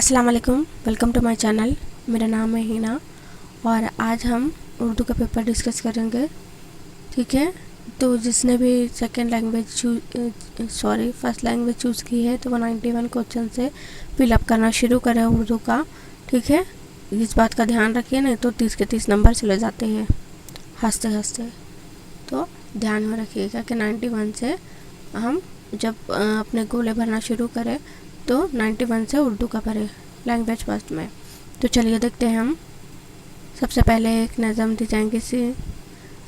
अस्सलाम वालेकुम, welcome to my channel. मेरा नाम है हिना और आज हम उर्दू का पेपर डिस्कस करेंगे। ठीक है, तो जिसने भी फर्स्ट लैंग्वेज चूज़ की है तो वो 91 क्वेश्चन से फिलअप करना शुरू करें उर्दू का। ठीक है, इस बात का ध्यान रखिए, नहीं तो 30 के 30 नंबर चले जाते हैं हंसते हंसते। तो ध्यान में रखिएगा कि 91 से हम जब अपने गोले भरना शुरू करें तो 91 से उर्दू का भरें लैंग्वेज फर्स्ट में। तो चलिए देखते हैं हम। सबसे पहले एक नज़म दी जाएंगी सी।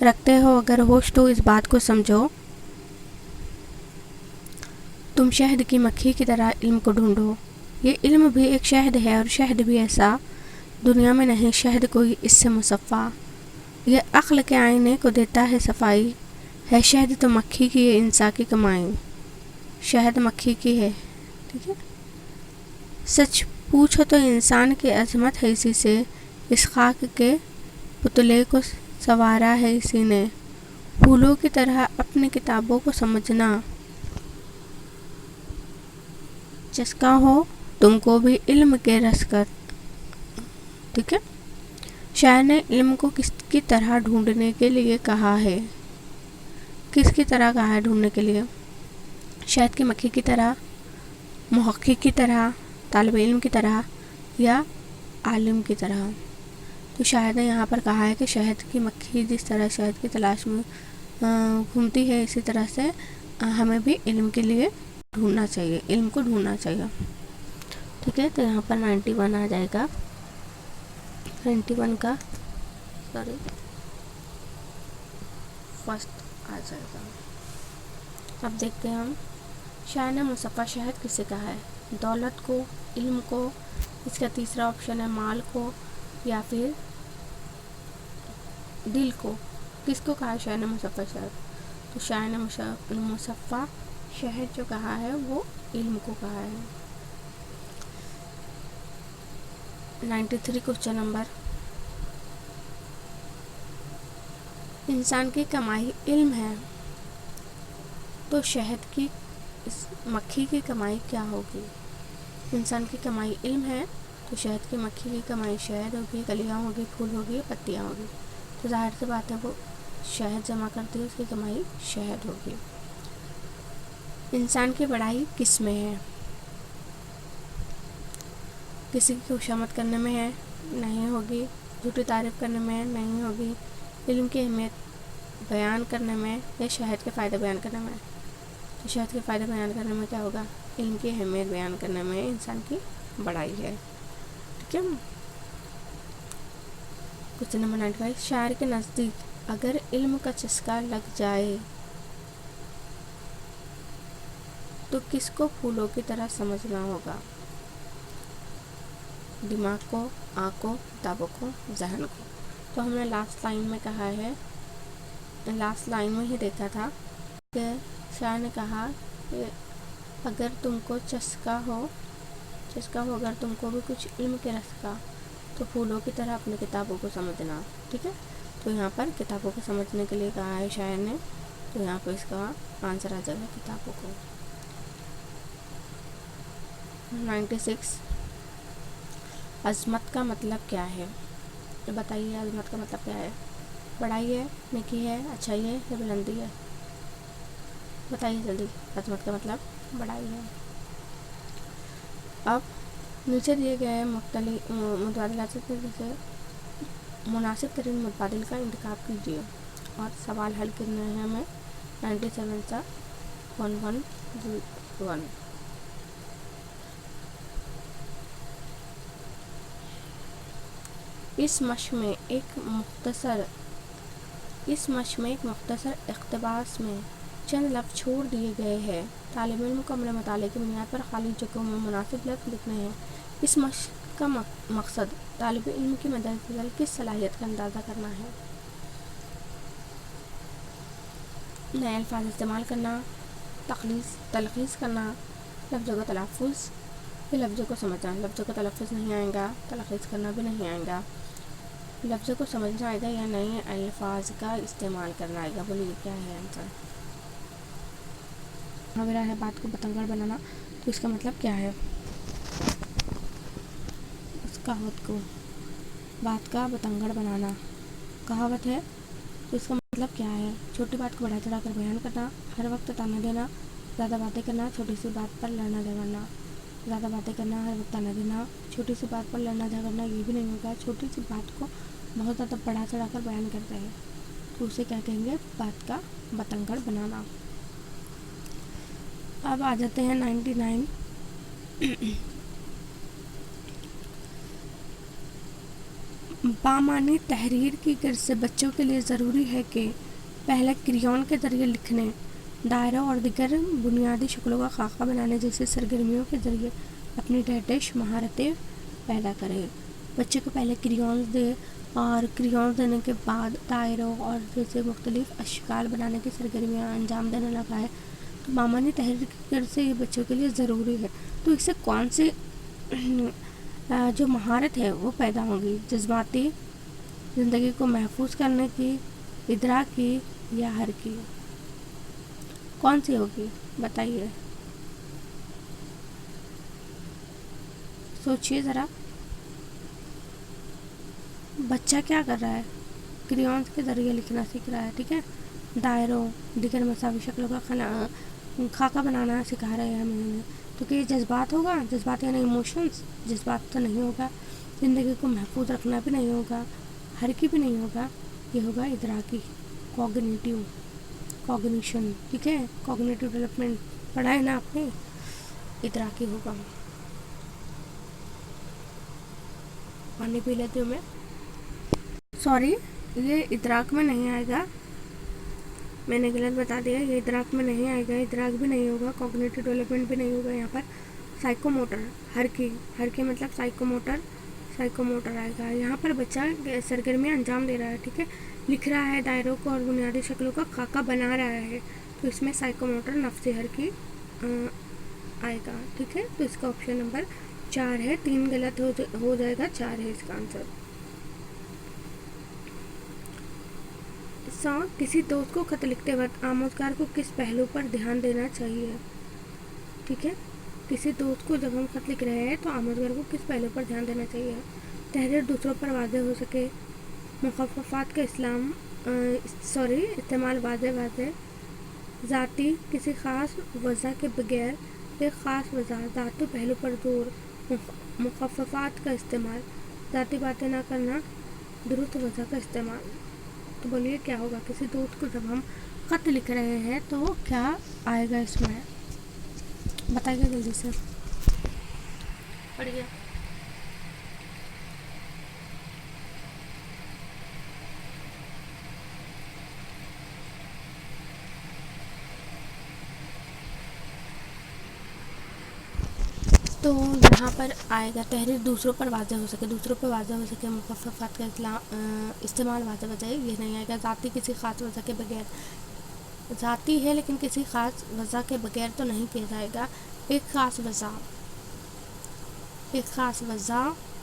रखते हो अगर होश तो इस बात को समझो, तुम शहद की मक्खी की तरह इल्म को ढूंढो। ये इल्म भी एक शहद है और शहद भी ऐसा, दुनिया में नहीं शहद कोई इससे मुसफ़ा। ये अक्ल के आईने को देता है सफाई, है शहद तो मक्खी की ये इंसान की कमाई। शहद मक्खी की है। ठीक है, सच पूछो तो इंसान की अजमत है इसी से, इस खाक के पुतले को संवारा है इसी ने। फूलों की तरह अपनी किताबों को समझना, चस्का हो तुमको भी इल्म के रस कर। ठीक है, शायर ने इल्म को किसकी तरह ढूंढने के लिए कहा है? किसकी तरह कहा है ढूंढने के लिए? शहद की मक्खी की तरह, मुहक्किक की तरह, तालिब इल्म की तरह या आलिम की तरह। तो शायर ने यहाँ पर कहा है कि शहद की मक्खी जिस तरह शहद की तलाश में घूमती है, इसी तरह से हमें भी इल्म के लिए ढूंढना चाहिए, इल्म को ढूंढना चाहिए। ठीक है, तो यहाँ पर 91 आ जाएगा। 91 का फर्स्ट आ जाएगा। अब देखते हैं हम। शायर ने मुसफ़ा शहद किसे कहा है? दौलत को, इल्म को, इसका तीसरा ऑप्शन है माल को या फिर दिल को। किसको कहा है शायर ने मुसफ़ा शहद? तो शायर ने मुसफ़ा शहद जो कहा है वो इल्म को कहा है। 93 क्वेश्चन नंबर। इंसान की कमाई इल्म है, तो शहद की इस मक्खी की कमाई क्या होगी? इंसान की कमाई इल्म है तो शहद की मक्खी की कमाई शहद होगी, कलियाँ होगी, फूल होगी, पत्तियाँ होगी। तो जाहिर सी बात है वो शहद जमा करती है, उसकी कमाई शहद होगी। इंसान की बड़ाई किस में है? किसी की खुशामद करने में है? नहीं होगी। झूठी तारीफ़ करने में है? नहीं होगी। इल्म की अहमियत बयान करने में या शहद के फ़ायदे बयान करने में? तो शहद के फ़ायदे बयान करने में क्या होगा? इल्म की अहमियत बयान करने में इंसान की बड़ाई है। ठीक है, क्वेश्चन नंबर 95। शायर के नज़दीक अगर इल्म का चस्का लग जाए तो किसको फूलों की तरह समझना होगा? दिमाग को, आँख को, किताबों को, जहन को। तो हमने लास्ट लाइन में कहा है, लास्ट लाइन में ही देखा था कि शायर ने कहा कि अगर तुमको चस्का हो अगर तुमको भी कुछ इल्म के रस का, तो फूलों की तरह अपनी किताबों को समझना। ठीक है, तो यहाँ पर किताबों को समझने के लिए कहा है शायर ने, तो यहाँ पर इसका आंसर आ जाएगा किताबों को। 96। अज़मत का मतलब क्या है? तो बताइए, अज़मत का मतलब क्या है? बड़ाई है, नेकी है, अच्छाई है या बुलंदी है? बताइए जल्दी। अज़मत का मतलब बड़ाई है। अब नीचे दिए गए मुतबादिलात से जैसे मुनासिब तरीन मुतबादिल का इंतखाब कीजिए और सवाल हल करना है हमें 97 से 1101। इस मश्क में एक मुख्तसर इक़्तिबास में चंद लफ्ज़ छोड़ दिए गए हैं। तालिब इल्म को अपने मुताले की बुनियाद पर खाली जगहों में मुनासिब लफ्ज़ लिखने हैं। इस मश्क का मकसद तालिब इल्म की मदद की सलाहियत का अंदाज़ा करना है। नए अल्फाज इस्तेमाल करना, तलख़ीस करना, लफ्ज़ों का तलफ़्फ़ुज़ या लफ्ज़ों को समझना। लफ्ज़ों का तलफ़्फ़ुज़ नहीं आएगा, तलख़ीस करना भी नहीं आएगा। लफ्ज़ों को समझना आएगा या नए अल्फाज का इस्तेमाल करना आएगा। बोलिए क्या है आंसर? मेरा है बात को बतंगड़ बनाना, तो इसका मतलब क्या है? कहावत को, बात का बतंगड़ बनाना। कहावत है तो इसका मतलब क्या है? छोटी बात को बढ़ा चढ़ा कर बयान करना, हर वक्त ताना देना, ज़्यादा बातें करना, छोटी सी बात पर लड़ना झगड़ना। ज़्यादा बातें करना, हर वक्त ताना देना, छोटी सी बात पर लड़ना झगड़ना, ये भी नहीं होगा। छोटी सी बात को बहुत ज़्यादा बढ़ा चढ़ा कर बयान करता है तो उसे क्या कहेंगे? बात का बतंगड़ बनाना। अब आ जाते हैं 99। बामानी तहरीर की गर्ज से बच्चों के लिए ज़रूरी है कि पहले क्रियॉन के ज़रिए लिखने, दायरों और दीगर बुनियादी शक्लों का खाका बनाने जैसे सरगर्मियों के ज़रिए अपनी डैश महारतें पैदा करें। बच्चे को पहले क्रियॉन्स दे और क्रियॉन्स देने के बाद दायरों और जैसे मुख्तलिफ अशकाल बनाने की सरगर्मियाँ अंजाम देने लगा है तो बामानी तहरीर की गर्ज से ये बच्चों के लिए ज़रूरी है। तो इससे कौन से जो महारत है वो पैदा होगी? जज्बाती, ज़िंदगी को महफूज करने की, इदराक की या हर की? कौन सी होगी बताइए, सोचिए ज़रा। बच्चा क्या कर रहा है? क्रियॉन्स के ज़रिए लिखना सीख रहा है, ठीक है। दायरों, दीगर मसावी शक्लों का खाका बनाना सिखा रहे हैं हमें। तो क्या ये जज्बात होगा? जज्बात यानी इमोशंस? जज्बात तो नहीं होगा। ज़िंदगी को महफूज रखना भी नहीं होगा, हर की भी नहीं होगा। ये होगा इदराकी, कॉग्निशन, ठीक है। कॉग्निटिव डेवलपमेंट पढ़ा है ना आपने? इदराकी होगा। पानी पी लेती हूँ मैं। सॉरी, ये इदराक में नहीं आएगा, मैंने गलत बता दिया। ये इदराक में नहीं आएगा, इदराक भी नहीं होगा, कॉग्निटिव डेवलपमेंट भी नहीं होगा। यहाँ पर साइकोमोटर, हर की मतलब साइकोमोटर आएगा। यहाँ पर बच्चा सरगर्मियाँ अंजाम दे रहा है, ठीक है। लिख रहा है दायरों को और बुनियादी शक्लों का खाका बना रहा है तो इसमें साइकोमोटर नफ्सी हर की आएगा, ठीक है। तो इसका ऑप्शन नंबर 4 है। 3 गलत हो जाएगा, 4 है इसका आंसर। किसी दोस्त को खत लिखते वक्त आमोजगार को किस पहलू पर ध्यान देना चाहिए? ठीक है, किसी दोस्त को जब हम खत लिख रहे हैं तो आमोजगार को किस पहलू पर ध्यान देना चाहिए? तहरीर दूसरों पर वाज़ेह हो सके, मुखफ़फ़ात का इस्तेमाल वाज़ेह, ज़ाती, किसी ख़ास वजह के बगैर एक ख़ास वजह, ज़ाती पहलू पर जोर, मुखफ़फ़ात का इस्तेमाल, ज़ाती बातें ना करना, दुरुस्त वजह का इस्तेमाल। तो बोलिए क्या होगा? किसी दोस्त को जब हम खत लिख रहे हैं तो क्या आएगा इसमें? बताइए जल्दी से, पढ़िए। तो यहाँ पर आएगा तहरीर दूसरों पर वाज़ेह हो सके, मुखफ़फ़ात का इस्तेमाल वाज़ेह, ये नहीं आएगा। ज़ाती, किसी ख़ास वजह के बगैर, ज़ाती है लेकिन किसी ख़ास वजह के बगैर तो नहीं किया जाएगा। एक ख़ास वजह,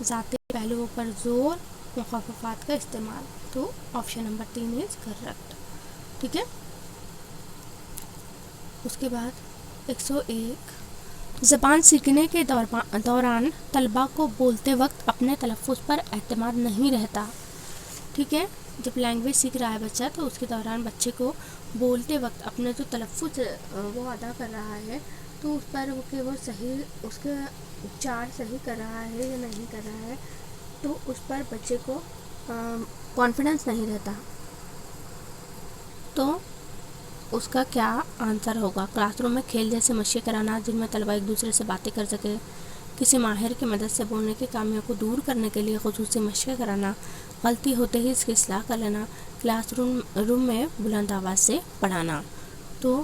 ज़ाती पहलुओं पर जोर, मुखफ़फ़ात का इस्तेमाल। तो ऑप्शन नंबर 3 इज करेक्ट, ठीक है। उसके बाद 101, ज़बान सीखने के दौरान तलबा को बोलते वक्त अपने तलफ़्फ़ुज़ पर एतमाद नहीं रहता, ठीक है। जब लैंग्वेज सीख रहा है बच्चा तो उसके दौरान बच्चे को बोलते वक्त अपने जो तलफ़्फ़ुज़ वो अदा कर रहा है तो उस पर वो सही, उसके उच्चार सही कर रहा है या नहीं कर रहा है, तो उस पर बच्चे को कॉन्फिडेंस नहीं रहता। तो उसका क्या आंसर होगा? क्लासरूम में खेल जैसे मशक़ें कराना जिनमें तलबा एक दूसरे से बातें कर सके, किसी माहिर की मदद से बोलने की खामियों को दूर करने के लिए ख़ुसूसी मशक़ें कराना, गलती होते ही इसकी इस्लाह कर लेना, क्लासरूम में बुलंद आवाज़ से पढ़ाना। तो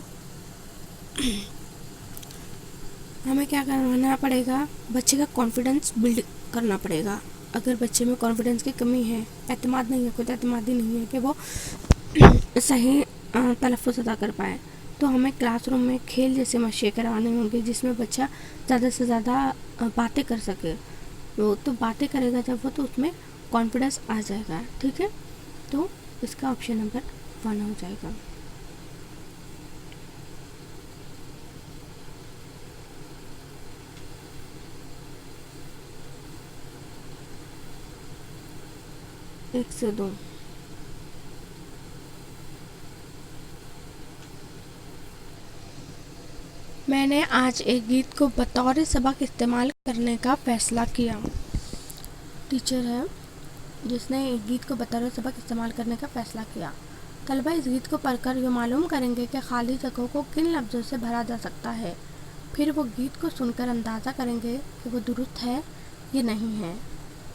हमें क्या करना पड़ेगा? बच्चे का कॉन्फिडेंस बिल्ड करना पड़ेगा। अगर बच्चे में कॉन्फिडेंस की कमी है, एतमाद नहीं है, खुद एतमादी नहीं है कि वो सही तलफ़्फ़ुज़ अदा कर पाए, तो हमें क्लासरूम में खेल जैसे मशक़ें करवानी होंगी जिसमें बच्चा ज़्यादा से ज़्यादा बातें कर सके। वो तो बातें करेगा जब वो, तो उसमें कॉन्फिडेंस आ जाएगा, ठीक है। तो इसका ऑप्शन नंबर 1 हो जाएगा। 1 से 2। मैंने आज एक गीत को बतौर सबक इस्तेमाल करने का फैसला किया। टीचर है जिसने एक गीत को बतौर सबक इस्तेमाल करने का फैसला किया। तलबा इस गीत को पढ़कर ये मालूम करेंगे कि खाली जगहों को किन लफ्ज़ों से भरा जा सकता है। फिर वो गीत को सुनकर अंदाज़ा करेंगे कि वो दुरुस्त है या नहीं है।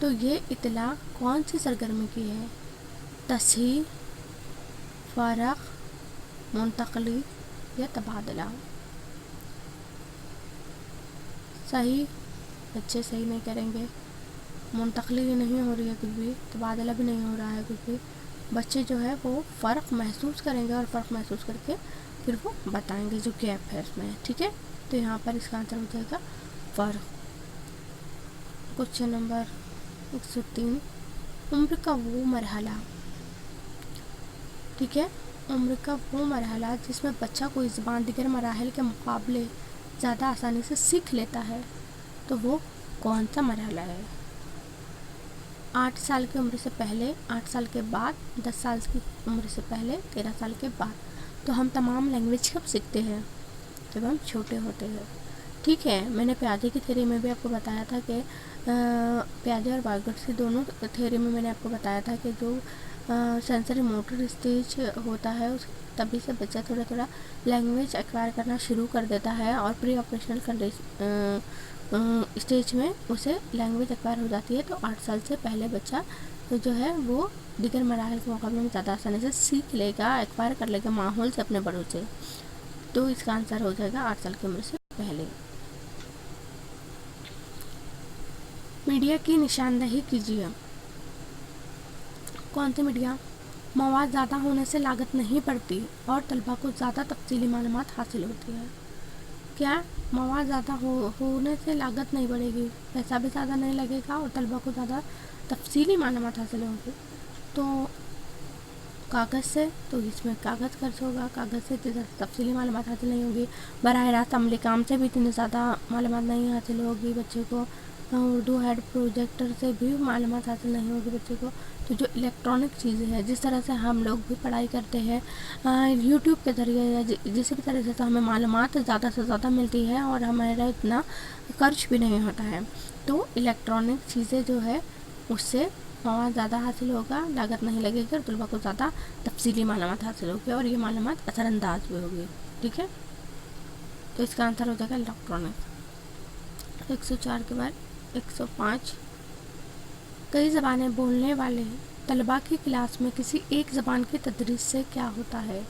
तो ये इत्तला कौन सी सरगर्मी की है? तस्हीह, फ़र्क, मुंतक़ली या तबादला? सही, बच्चे सही नहीं करेंगे। मुंतक़ली भी नहीं हो रही है कुछ भी, तबादला भी नहीं हो रहा है कुछ भी। बच्चे जो है वो फ़र्क महसूस करेंगे और फ़र्क महसूस करके फिर वो बताएंगे जो गैप है उसमें। ठीक है, तो यहाँ पर इसका आंसर हो जाएगा फ़र्क। क्वेश्चन नंबर 103, उम्र का वो मरहला। ठीक है, उम्र का वो मरहला जिसमें बच्चा कोई ज़बान दीगर मराहिल के मुकाबले ज़्यादा आसानी से सीख लेता है, तो वो कौन सा मरहला है? 8 साल की उम्र से पहले, 8 साल के बाद, 10 साल की उम्र से पहले, 13 साल के बाद। तो हम तमाम लैंग्वेज कब सीखते हैं? जब हम छोटे होते हैं। ठीक है, मैंने प्याजे की थ्योरी में भी आपको बताया था कि प्याजे और वाइगोत्स्की दोनों थ्योरी में मैंने आपको बताया था कि जो सेंसरी मोटर स्टेज होता है उस तभी से बच्चा थोड़ा थोड़ा लैंग्वेज एक्वायर करना शुरू कर देता है और प्री ऑपरेशनल स्टेज में उसे लैंग्वेज एक्वायर हो जाती है। तो 8 साल से पहले बच्चा तो जो है वो दीगर मराहिल के मुकाबले में ज़्यादा आसानी से सीख लेगा, एक्वायर कर लेगा माहौल से, अपने बड़ों से। तो इसका आंसर हो जाएगा 8 साल की उम्र से पहले। मीडिया की निशानदही कीजिए। कौन सी मीडिया? मवाद ज़्यादा होने से लागत नहीं बढ़ती और तलबा को ज़्यादा तफसीली मालूमात हासिल होती है। क्या? मवाद ज़्यादा होने से लागत नहीं बढ़ेगी, पैसा भी ज़्यादा नहीं लगेगा और तलबा को ज़्यादा तफसीली मालूमात हासिल होंगी। तो कागज़ से, तो इसमें कागज़ खर्च होगा, कागज़ से इतनी ज़्यादा तफसीली मालूमात हासिल नहीं होगी। बराह रास्त अमली काम से भी इतनी ज़्यादा मालूमात नहीं हासिल होगी बच्चे को। उर्दू हेड प्रोजेक्टर से भी मालूमात हासिल नहीं होगी बच्चे को। तो जो इलेक्ट्रॉनिक चीज़ें हैं, जिस तरह से हम लोग भी पढ़ाई करते हैं यूट्यूब के ज़रिए या जिस भी तरह से हमें मालूमात ज़्यादा से ज़्यादा मिलती है और हमारा इतना खर्च भी नहीं होता है। तो इलेक्ट्रॉनिक चीज़ें जो है उससे मवाद ज़्यादा हासिल होगा, लागत नहीं लगेगी और तलबा को ज़्यादा तफसीली मालूमात हासिल होगी और ये मालूमात असरअंदाज भी होगी। ठीक है, तो इसका आंसर हो जाएगा इलेक्ट्रॉनिक। 104 के बाद 105, कई ज़बानें बोलने वाले तलबा की क्लास में किसी एक ज़बान की तदरीस से क्या होता है?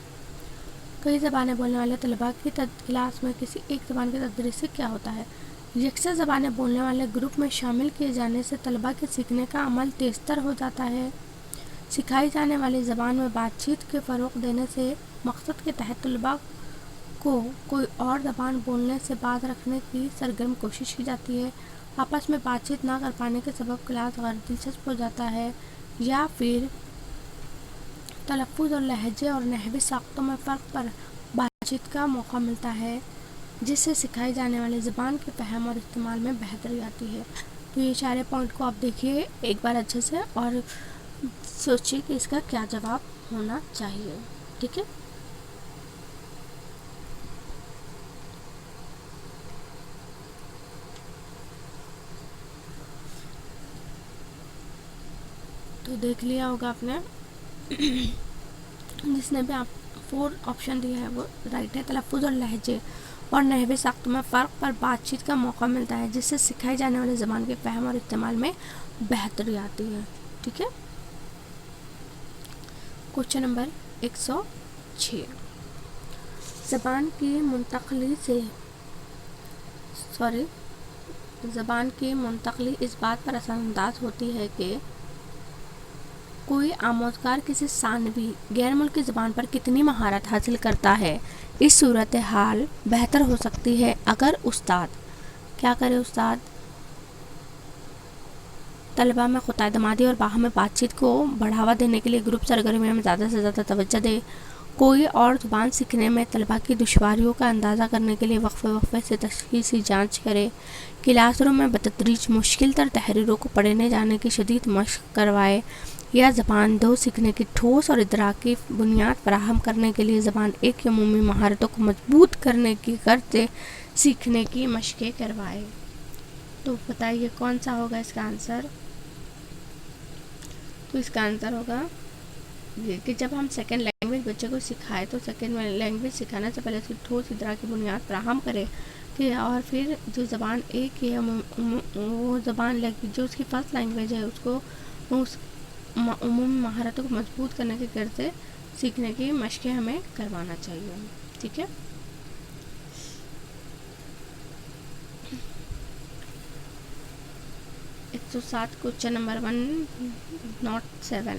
कई ज़बानें बोलने वाले तलबा की क्लास में किसी एक ज़बान की तदरीस से क्या होता है? यकसा ज़बानें बोलने वाले ग्रुप में शामिल किए जाने से तलबा के सीखने का अमल तेज़तर हो जाता है। सिखाई जाने वाली ज़बान में बातचीत के फ़रोग़ देने से मकसद के तहत तलबा को कोई और ज़बान बोलने से बात रखने की सरगर्म कोशिश की जाती है। आपस में बातचीत ना कर पाने के सबब क्लास गैर दिलचस्प हो जाता है, या फिर तलफ़्फ़ुज़ और लहजे और नहवी साख्तों में फ़र्क पर बातचीत का मौका मिलता है, जिससे सिखाई जाने वाली ज़बान के फ़हम और इस्तेमाल में बेहतरी आती है। तो ये सारे पॉइंट को आप देखिए एक बार अच्छे से और सोचिए कि इसका क्या जवाब होना चाहिए। ठीक है, तो देख लिया होगा आपने जिसने भी आप 4 ऑप्शन दिया है वो राइट है। तलफ़्फ़ुज़ और लहजे और नहवी साख्त में फ़र्क पर बातचीत का मौका मिलता है, जिससे सिखाई जाने वाली ज़बान के फ़हम और इस्तेमाल में बेहतरी आती है। ठीक है, क्वेश्चन नंबर 106, ज़बान की मुंतक़ली इस बात पर असरअंदाज होती है कि कोई आमोज़गार किसी सानवी गैर मुल्की ज़बान पर कितनी महारत हासिल करता है। इस सूरत हाल बेहतर हो सकती है अगर उस्ताद क्या करे? उस्ताद तलबा में ख़ुद-ए-एतमादी और बाहमी बातचीत को बढ़ावा देने के लिए ग्रुप सरगर्मियों में ज़्यादा से ज़्यादा तवज्जो दे। कोई और ज़ुबान सीखने में तलबा की दुश्वारियों का अंदाज़ा करने के लिए वक्फे से तशख़ीसी जांच करे। क्लासरूम में बतदरीज मुश्किल तर तहरीरों को पढ़ने जाने की शदीद मशक़ करवाए। یا زبان 2 سیکھنے کی ٹھوس اور ادراکی بنیاد فراہم کرنے کے لیے زبان 1 کی عمومی مہارتوں کو مضبوط کرنے کی غرض سے سیکھنے کی مشقیں کروائے۔ تو بتائیے کون سا ہوگا اس کا آنسر؟ تو اس کا آنسر ہوگا یہ کہ جب ہم سیکنڈ لینگویج بچے کو سکھائے تو سیکنڈ لینگویج سکھانے سے پہلے اس کی ٹھوس ادراکی بنیاد فراہم کرے کہ اور پھر جو زبان ایک ہے وہ زبان جو اس کی فرسٹ لینگویج ہے اس کو اس عمومی مہارتوں کو مضبوط کرنے کی غرض سے سیکھنے کی مشقیں ہمیں کروانا چاہیے۔ ٹھیک ہے، 107 کوشچن نمبر 107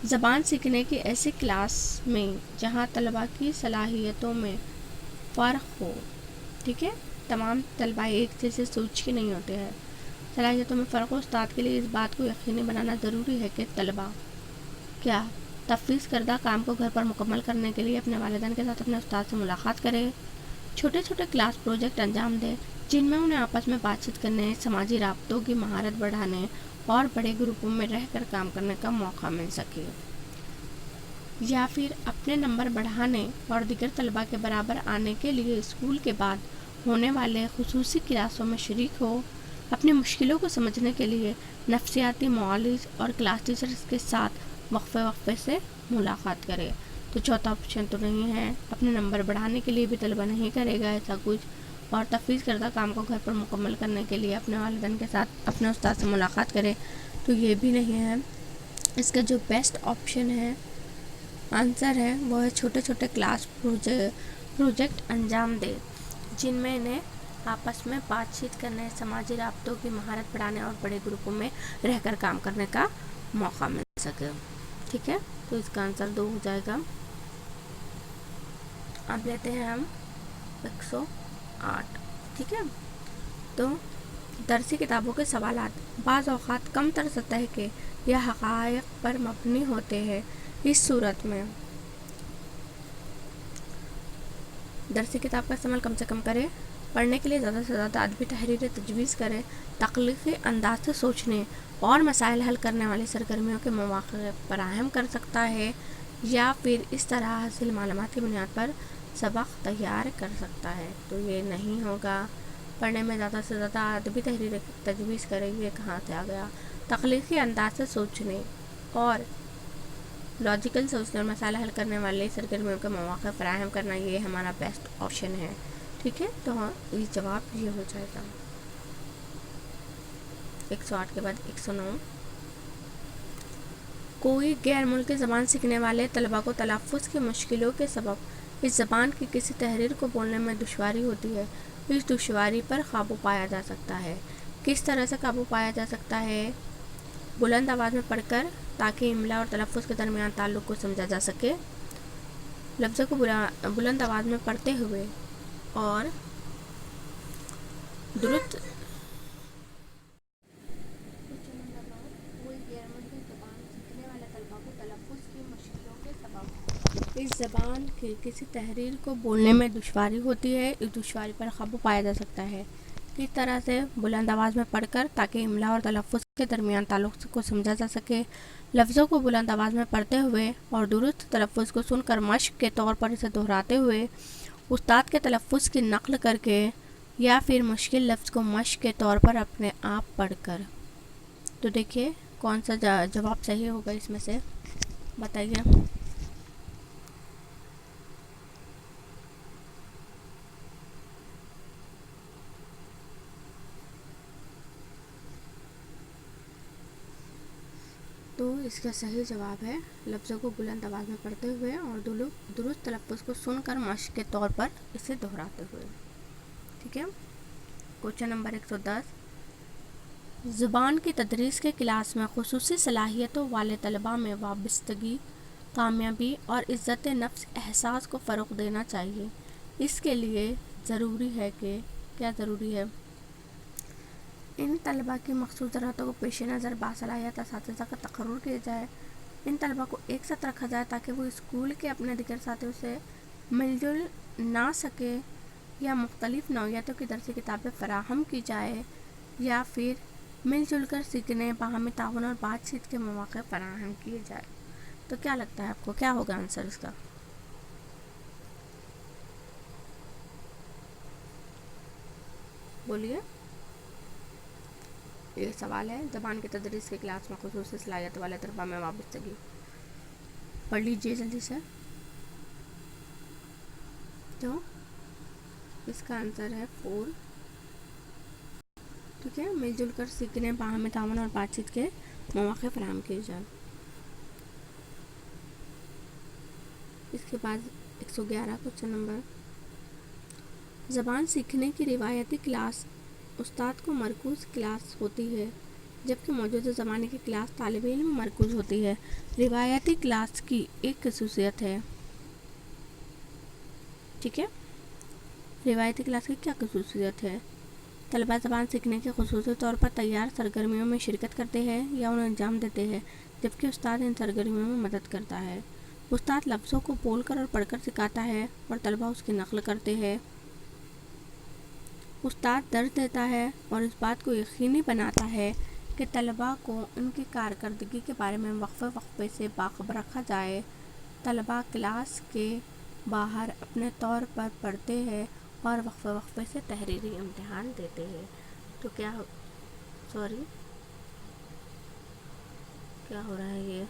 زبان سیکھنے کی ایسی کلاس میں جہاں طلباء کی صلاحیتوں میں فرق ہو۔ ٹھیک ہے، تمام طلباء ایک جیسے سوچ کے نہیں ہوتے ہیں، صلاحیتوں میں فرق ہو۔ استاد کے لیے اس بات کو یقینی بنانا ضروری ہے کہ طلباء کیا تفویض کردہ کام کو گھر پر مکمل کرنے کے لیے اپنے والدین کے ساتھ اپنے استاد سے ملاقات کرے، چھوٹے چھوٹے کلاس پروجیکٹ انجام دے جن میں انہیں آپس میں بات چیت کرنے، سماجی رابطوں کی مہارت بڑھانے اور بڑے گروپوں میں رہ کر کام کرنے کا موقع مل سکے، یا پھر اپنے نمبر بڑھانے اور دیگر طلباء کے برابر آنے کے لیے اسکول کے بعد ہونے والے خصوصی کلاسوں میں شریک ہو، اپنی مشکلوں کو سمجھنے کے لیے نفسیاتی معالج اور کلاس ٹیچرز کے ساتھ وقفے سے ملاقات کرے۔ تو چوتھا آپشن تو نہیں ہے، اپنے نمبر بڑھانے کے لیے بھی طلبہ نہیں کرے گا ایسا کچھ، اور تفویض کردہ کام کو گھر پر مکمل کرنے کے لیے اپنے والدین کے ساتھ اپنے استاد سے ملاقات کرے، تو یہ بھی نہیں ہے۔ اس کا جو بیسٹ آپشن ہے، آنسر ہے، وہ ہے چھوٹے چھوٹے کلاس پروجیکٹ انجام دے جن میں انہیں آپس میں بات چیت کرنے، سماجی رابطوں کی مہارت بڑھانے اور بڑے گروپوں میں رہ کر کام کرنے کا موقع مل سکے۔ ٹھیک ہے، تو اس کا آنسر 2 ہو جائے گا۔ اب لیتے ہیں ہم 108۔ ٹھیک ہے، تو درسی کتابوں کے سوالات بعض اوقات کم تر سطح کے یا حقائق پر مبنی ہوتے ہیں۔ اس صورت میں درسی کتاب کا استعمال کم سے کم کریں، پڑھنے کے لیے زیادہ سے زیادہ ادبی تحریریں تجویز کریں، تخلیقی انداز سے سوچنے اور مسائل حل کرنے والی سرگرمیوں کے مواقع فراہم کر سکتا ہے، یا پھر اس طرح حاصل معلومات کی بنیاد پر سبق تیار کر سکتا ہے۔ تو یہ نہیں ہوگا، پڑھنے میں زیادہ سے زیادہ ادبی تحریریں تجویز کریں، یہ کہاں سے آ گیا؟ تخلیقی انداز سے سوچنے اور لاجیکل سوچنے اور مسائل حل کرنے والی سرگرمیوں کے مواقع فراہم کرنا، یہ ہمارا بیسٹ آپشن ہے۔ ٹھیک ہے، تو یہ جواب یہ ہو جائے گا۔ 108 کے بعد 109 کوئی غیر ملکی زبان سیکھنے والے طلباء کو تلفظ کی مشکلوں کے سبب اس زبان کی کسی تحریر کو بولنے میں دشواری ہوتی ہے، اس دشواری پر قابو پایا جا سکتا ہے۔ کس طرح سے قابو پایا جا سکتا ہے؟ بلند آواز میں پڑھ کر تاکہ املا اور تلفظ کے درمیان تعلق کو سمجھا جا سکے، لفظوں کو بلند آواز میں پڑھتے ہوئے اور درست اس زبان کی کسی تحریر کو بولنے میں دشواری ہوتی ہے، اس دشواری پر قابو پایا جا سکتا ہے۔ کس طرح سے؟ بلند آواز میں پڑھ کر تاکہ املا اور تلفظ کے درمیان تعلق کو سمجھا جا سکے، لفظوں کو بلند آواز میں پڑھتے ہوئے اور درست تلفظ کو سن کر مشق کے طور پر اسے دہراتے ہوئے، استاد کے تلفظ کی نقل کر کے، یا پھر مشکل لفظ کو مشق کے طور پر اپنے آپ پڑھ کر۔ تو دیکھیے کون سا جواب صحیح ہوگا اس میں سے، بتائیے۔ تو اس کا صحیح جواب ہے لفظوں کو بلند آواز میں پڑھتے ہوئے اور درست تلفظ کو سن کر مشق کے طور پر اسے دہراتے ہوئے۔ ٹھیک ہے، کوشچن نمبر 110 زبان کی تدریس کے کلاس میں خصوصی صلاحیتوں والے طلباء میں وابستگی، کامیابی اور عزت نفس احساس کو فروغ دینا چاہیے۔ اس کے لیے ضروری ہے کہ کیا ضروری ہے؟ ان طلباء کی مخصوص ضرورتوں کو پیش نظر باصلاحیت اساتذہ کا تقرر کیا جائے، ان طلباء کو ایک ساتھ رکھا جائے تاکہ وہ اسکول کے اپنے دیگر ساتھیوں سے مل جل نہ سکے، یا مختلف نوعیتوں کی درسی کتابیں فراہم کی جائے، یا پھر مل جل کر سیکھنے، باہمی تعاون اور بات چیت کے مواقع فراہم کیے جائے. تو کیا لگتا ہے آپ کو کیا ہوگا آنسر اس کا؟ بولیے. یہ سوال ہے زبان کی تدریس کی کلاس میں خصوصی صلاحیت والے طلباء میں وابستگی. پڑھ لیجیے جلدی سے. تو اس کا آنسر ہے 4. ٹھیک ہے، مل جل کر سیکھنے، باہمی تعاون اور بات چیت کے مواقع فراہم کیے جائیں. اس کے بعد 111 کوسچن نمبر. زبان سیکھنے کی روایتی کلاس استاد کو مرکوز کلاس ہوتی ہے، جبکہ موجودہ زمانے کی کلاس طالب علم مرکوز ہوتی ہے. روایتی کلاس کی ایک خصوصیت ہے. ٹھیک ہے، روایتی کلاس کی کیا خصوصیت ہے؟ طلباء زبان سیکھنے کے خصوصی طور پر تیار سرگرمیوں میں شرکت کرتے ہیں یا انہیں انجام دیتے ہیں، جبکہ استاد ان سرگرمیوں میں مدد کرتا ہے. استاد لفظوں کو بول کر اور پڑھ کر سکھاتا ہے اور طلباء اس کی نقل کرتے ہیں. استاد درس دیتا ہے اور اس بات کو یقینی بناتا ہے کہ طلباء کو ان کی کارکردگی کے بارے میں وقفے وقفے سے باخبر رکھا جائے. طلباء کلاس کے باہر اپنے طور پر پڑھتے ہیں اور وقفے وقفے سے تحریری امتحان دیتے ہیں. تو کیا ہو رہا ہے یہ؟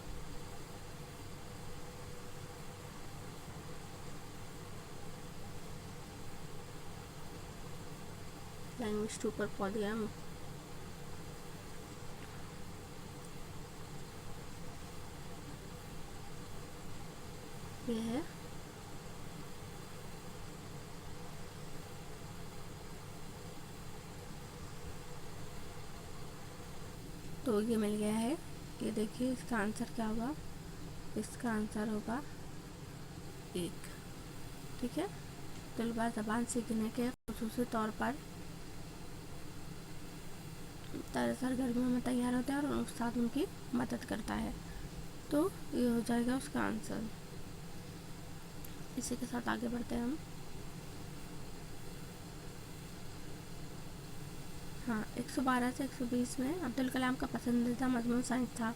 لینگویج 2 پر پودیم. یہ ہے تو یہ مل گیا ہے. یہ دیکھیے اس کا آنسر کیا ہوگا. اس کا آنسر ہوگا 1. ٹھیک ہے، طلباء زبان سیکھنے کے خصوصی طور پر سرگرمیوں میں تیار ہوتے ہیں اور استاد ان کی مدد کرتا ہے. تو یہ ہو جائے گا اس کا آنسر. اسی کے ساتھ آگے بڑھتے ہیں ہم. ہاں، 112 سے 120 میں عبدالکلام کا پسندیدہ مضمون سائنس تھا.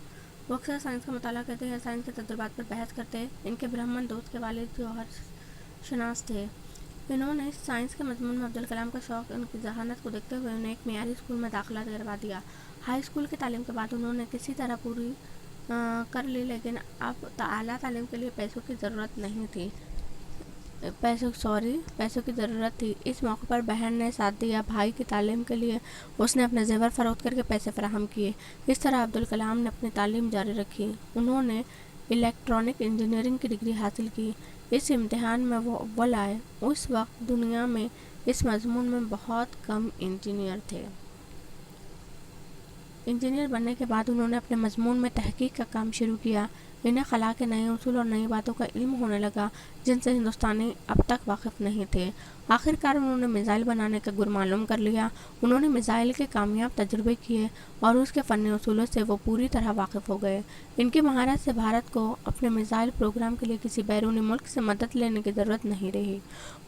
وہ اکثر سائنس کا مطالعہ کرتے ہیں، سائنس کے تجربات پر بحث کرتے. ان کے برہمن دوست کے والد جوہر شناس تھے. انہوں نے سائنس کے مضمون میں عبدالکلام کا شوق ان کی ذہانت کو دیکھتے ہوئے انہیں ایک معیاری اسکول میں داخلہ دلوا دیا. ہائی اسکول کی تعلیم کے بعد انہوں نے کسی طرح پوری کر لی، لیکن اب اعلیٰ تعلیم کے لیے پیسوں کی ضرورت تھی. اس موقع پر بہن نے ساتھ دیا. بھائی کی تعلیم کے لیے اس نے اپنے زیور فروخت کر کے پیسے فراہم کیے. اس طرح عبدالکلام نے اپنی تعلیم جاری رکھی. انہوں نے الیکٹرانک انجینئرنگ کی ڈگری حاصل کی. اس امتحان میں وہ اول آئے. اس وقت دنیا میں اس مضمون میں بہت کم انجینئر تھے. انجینئر بننے کے بعد انہوں نے اپنے مضمون میں تحقیق کا کام شروع کیا. انہیں خلا کے نئے اصول اور نئی باتوں کا علم ہونے لگا جن سے ہندوستانی اب تک واقف نہیں تھے. آخرکار انہوں نے میزائل بنانے کا گر معلوم کر لیا. انہوں نے میزائل کے کامیاب تجربے کیے اور اس کے فنی اصولوں سے وہ پوری طرح واقف ہو گئے. ان کی مہارت سے بھارت کو اپنے میزائل پروگرام کے لیے کسی بیرونی ملک سے مدد لینے کی ضرورت نہیں رہی.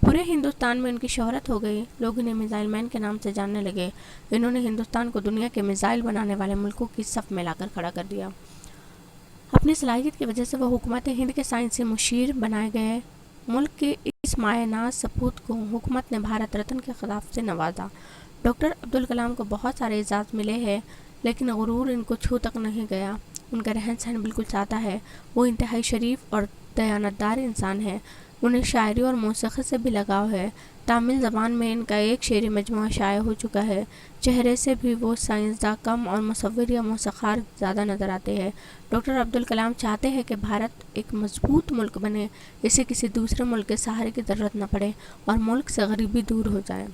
پورے ہندوستان میں ان کی شہرت ہو گئی. لوگ انہیں میزائل مین کے نام سے جاننے لگے. انہوں نے ہندوستان کو دنیا کے میزائل بنانے والے ملکوں کی صف میں لا کر کھڑا کر دیا. اپنی صلاحیت کی وجہ سے وہ حکومت ہند کے سائنسی مشیر بنائے گئے. ملک کے اس مایہ ناز سپوت کو حکومت نے بھارت رتن کے خطاب سے نوازا. ڈاکٹر عبدالکلام کو بہت سارے اعزاز ملے ہیں، لیکن غرور ان کو چھو تک نہیں گیا. ان کا رہن سہن بالکل سادہ ہے. وہ انتہائی شریف اور دیانتدار انسان ہیں. انہیں شاعری اور موسیقی سے بھی لگاؤ ہے. تامل زبان میں ان کا ایک شعری مجموعہ شائع ہو چکا ہے. چہرے سے بھی وہ سائنسداں کم اور مصور یا موسیقار زیادہ نظر آتے ہیں. ڈاکٹر عبدالکلام چاہتے ہیں کہ بھارت ایک مضبوط ملک بنے، اسے کسی دوسرے ملک کے سہارے کی ضرورت نہ پڑے اور ملک سے غریبی دور ہو جائے.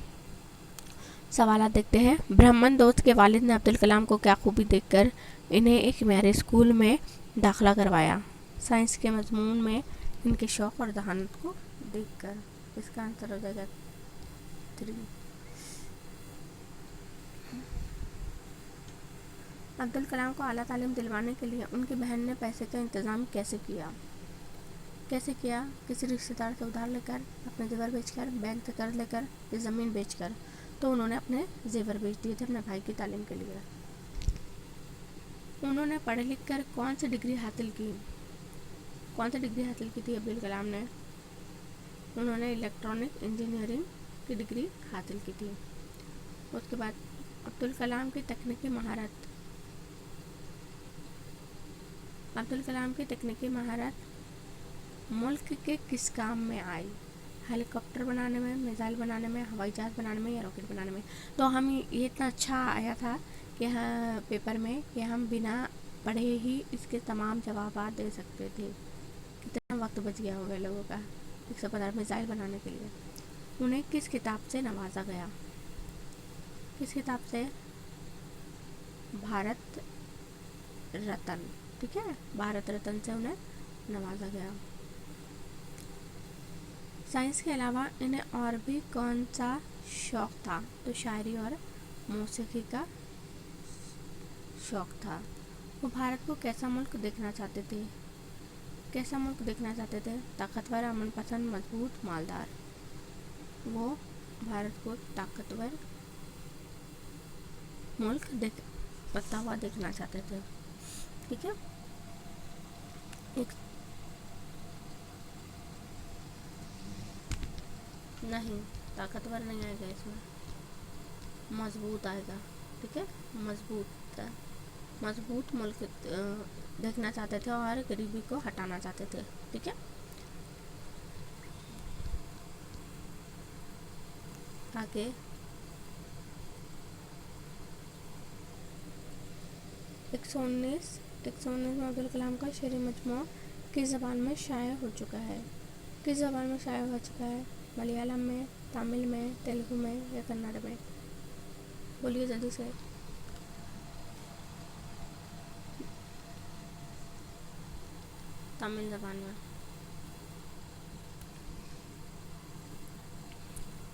سوالات دیکھتے ہیں. برہمن دوست کے والد نے عبدالکلام کو کیا خوبی دیکھ کر انہیں ایک معیاری اسکول میں داخلہ کروایا؟ سائنس کے مضمون میں ان کے شوق اور ذہانت کو دیکھ کر. اس کا آنسر ہو جائے گا 3. عبدالکلام کو اعلیٰ تعلیم دلوانے کے لیے ان کی بہن نے پیسے کا انتظام کیسے کیا؟ کسی رشتہ دار سے ادھار لے کر، اپنے زیور بیچ کر، بینک سے قرض لے کر یا زمین بیچ کر. تو انہوں نے اپنے زیور بیچ دیے تھے اپنے بھائی کی تعلیم کے لیے. انہوں نے پڑھ لکھ کر کون سی ڈگری حاصل کی تھی عبد الکلام نے؟ انہوں نے الیکٹرانک انجینئرنگ کی ڈگری حاصل کی تھی. اس کے بعد عبد الکلام کی تکنیکی مہارت ملک کے کس کام میں آئی؟ ہیلی کاپٹر بنانے میں، میزائل بنانے میں، ہوائی جہاز بنانے میں یا راکٹ بنانے میں؟ تو ہم یہ اتنا اچھا آیا تھا کہ پیپر میں کہ ہم بنا پڑھے ہی اس کے تمام جوابات دے سکتے تھے. کتنا وقت بچ گیا ہوگا لوگوں کا 115 میزائل بنانے کے لیے. انہیں کس کتاب سے نوازا گیا؟ کس کتاب سے؟ بھارت رتن. ٹھیک ہے، بھارت رتن سے انہیں نوازا گیا. سائنس کے علاوہ انہیں اور بھی کون سا شوق تھا؟ تو شاعری اور موسیقی کا شوق تھا. وہ بھارت کو کیسا ملک دیکھنا چاہتے تھے؟ طاقتور، امن پسند، مضبوط، مالدار. وہ بھارت کو طاقتور ملک بنتا ہوا دیکھنا چاہتے تھے. ٹھیک ہے، نہیں طاقتور نہیں آئے گا، اس میں مضبوط آئے گا. ٹھیک ہے، مضبوط ملک دیکھنا چاہتے تھے اور غریبی کو ہٹانا چاہتے تھے. ٹھیک ہے، آگے 119 میں عبد الکلام کا شعری مجموعہ کس زبان میں شائع ہو چکا ہے؟ ملیالم میں، تامل میں، تیلگو میں یا کنڑ میں؟ بولیے جلدی سے. تامل زبان میں.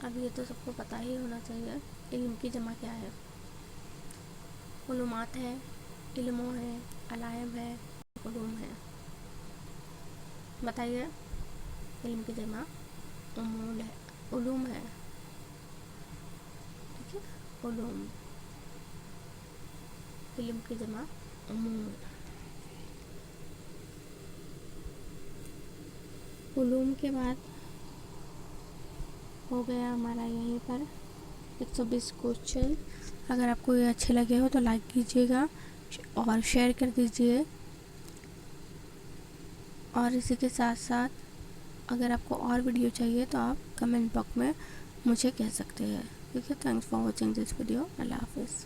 اب یہ تو سب کو پتہ ہی ہونا چاہیے. علم کی جمع کیا ہے؟ علومات ہے، علموں ہے، علائم ہے، علوم ہے. بتائیے. علم کی جمع علوم ہے. ٹھیک ہے، علوم. علم کی جمع علوم. علوم کے بعد ہو گیا ہمارا یہیں پر 120 کوشچن. اگر آپ کو یہ اچھے لگے ہو تو لائک کیجیے گا اور شیئر کر دیجیے. اور اسی کے ساتھ ساتھ اگر آپ کو اور ویڈیو چاہیے تو آپ کمنٹ باکس میں مجھے کہہ سکتے ہیں. ٹھیک ہے، thanks for watching this video. اللہ حافظ.